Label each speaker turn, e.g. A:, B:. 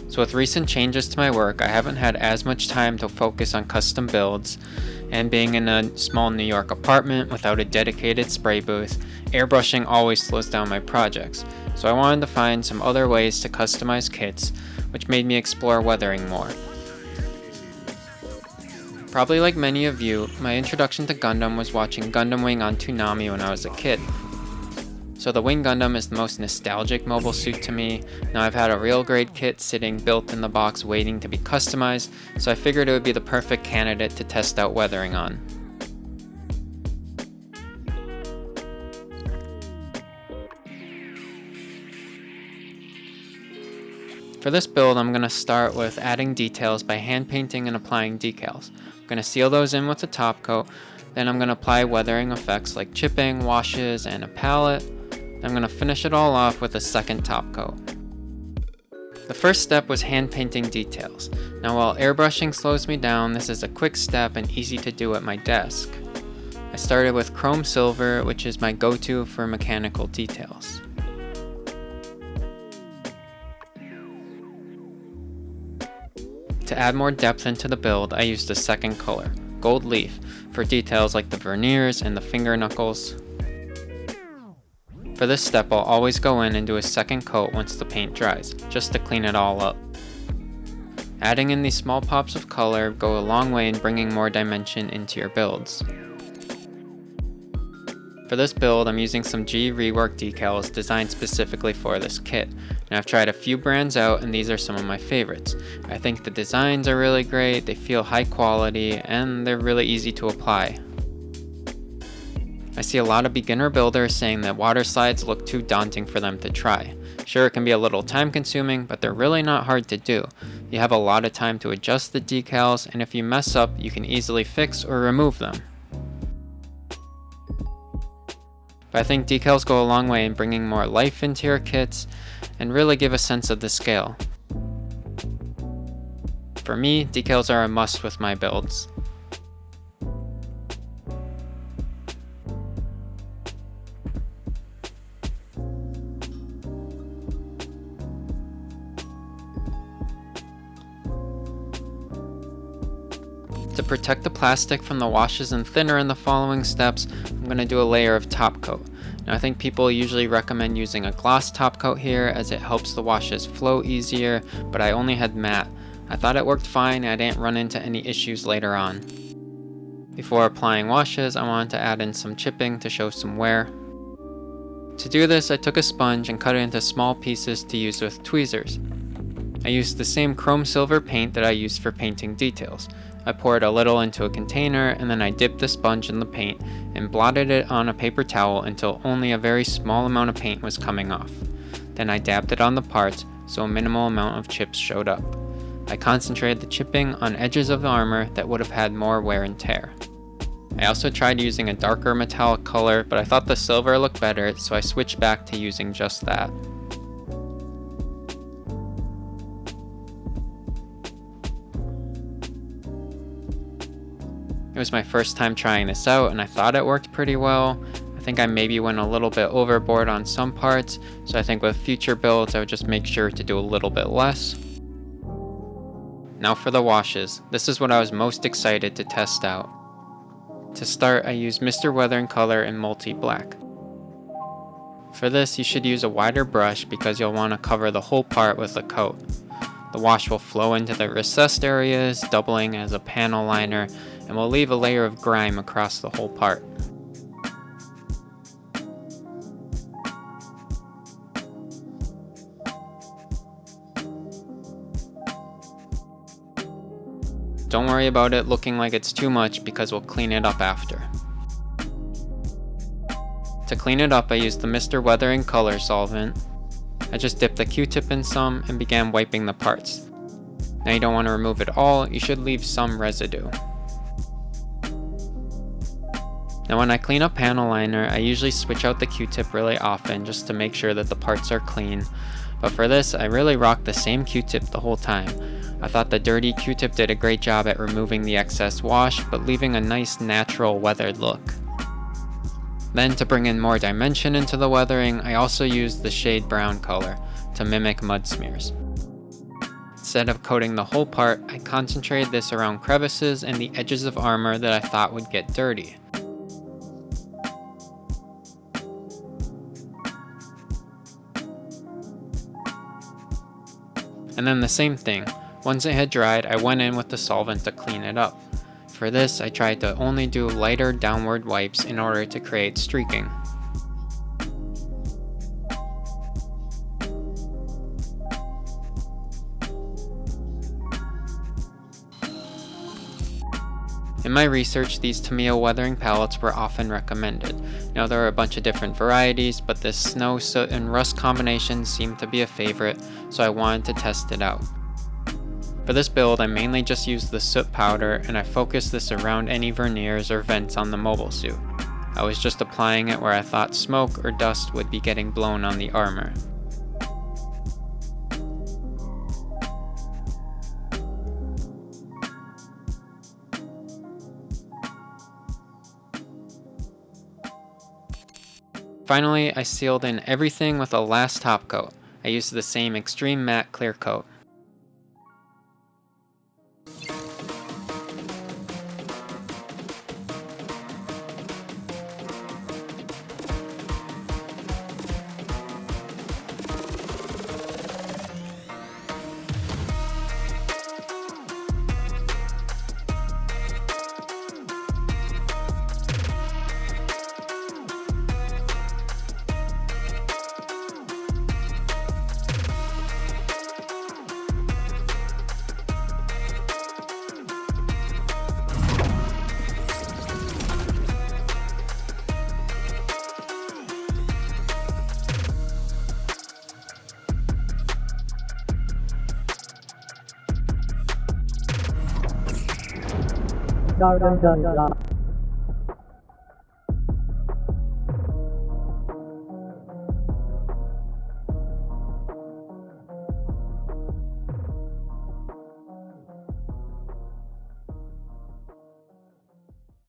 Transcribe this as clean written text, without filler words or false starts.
A: So with recent changes to my work, I haven't had as much time to focus on custom builds, and being in a small New York apartment without a dedicated spray booth, airbrushing always slows down my projects. So I wanted to find some other ways to customize kits, which made me explore weathering more. Probably like many of you, my introduction to Gundam was watching Gundam Wing on Toonami when I was a kid. So the Wing Gundam is the most nostalgic mobile suit to me. Now I've had a real grade kit sitting built in the box waiting to be customized, so I figured it would be the perfect candidate to test out weathering on. For this build, I'm going to start with adding details by hand painting and applying decals. I'm going to seal those in with a top coat, then I'm going to apply weathering effects like chipping, washes, and a palette. I'm going to finish it all off with a second top coat. The first step was hand painting details. Now while airbrushing slows me down, this is a quick step and easy to do at my desk. I started with chrome silver, which is my go-to for mechanical details. To add more depth into the build, I used a second color, gold leaf, for details like the veneers and the finger knuckles. For this step, I'll always go in and do a second coat once the paint dries, just to clean it all up. Adding in these small pops of color go a long way in bringing more dimension into your builds. For this build, I'm using some G-Rework decals designed specifically for this kit. And I've tried a few brands out, and these are some of my favorites. I think the designs are really great, they feel high quality, and they're really easy to apply. I see a lot of beginner builders saying that water slides look too daunting for them to try. Sure, it can be a little time consuming, but they're really not hard to do. You have a lot of time to adjust the decals, and if you mess up, you can easily fix or remove them. But I think decals go a long way in bringing more life into your kits and really give a sense of the scale. For me, decals are a must with my builds. To protect the plastic from the washes and thinner in the following steps, I'm going to do a layer of top coat. Now I think people usually recommend using a gloss top coat here as it helps the washes flow easier, but I only had matte. I thought it worked fine and I didn't run into any issues later on. Before applying washes, I wanted to add in some chipping to show some wear. To do this, I took a sponge and cut it into small pieces to use with tweezers. I used the same chrome silver paint that I used for painting details. I poured a little into a container and then I dipped the sponge in the paint and blotted it on a paper towel until only a very small amount of paint was coming off. Then I dabbed it on the parts so a minimal amount of chips showed up. I concentrated the chipping on edges of the armor that would have had more wear and tear. I also tried using a darker metallic color, but I thought the silver looked better, so I switched back to using just that. It was my first time trying this out and I thought it worked pretty well. I think I maybe went a little bit overboard on some parts, so I think with future builds I would just make sure to do a little bit less. Now for the washes. This is what I was most excited to test out. To start, I used Mr. Weathering Color in Multi Black. For this, you should use a wider brush because you'll want to cover the whole part with a coat. The wash will flow into the recessed areas, doubling as a panel liner, and will leave a layer of grime across the whole part. Don't worry about it looking like it's too much because we'll clean it up after. To clean it up, I used the Mr. Weathering Color solvent. I just dipped the Q-tip in some and began wiping the parts. Now you don't want to remove it all, you should leave some residue. Now when I clean up panel liner, I usually switch out the Q-tip really often just to make sure that the parts are clean. But for this, I really rocked the same Q-tip the whole time. I thought the dirty Q-tip did a great job at removing the excess wash, but leaving a nice natural weathered look. Then to bring in more dimension into the weathering, I also used the shade brown color to mimic mud smears. Instead of coating the whole part, I concentrated this around crevices and the edges of armor that I thought would get dirty. And then the same thing, once it had dried, I went in with the solvent to clean it up. For this, I tried to only do lighter downward wipes in order to create streaking. In my research, these Tamiya weathering palettes were often recommended. Now there are a bunch of different varieties, but this snow, soot, and rust combination seemed to be a favorite, so I wanted to test it out. For this build, I mainly just used the soot powder, and I focused this around any veneers or vents on the mobile suit. I was just applying it where I thought smoke or dust would be getting blown on the armor. Finally, I sealed in everything with a last top coat. I used the same extreme matte clear coat.
B: Gunpla.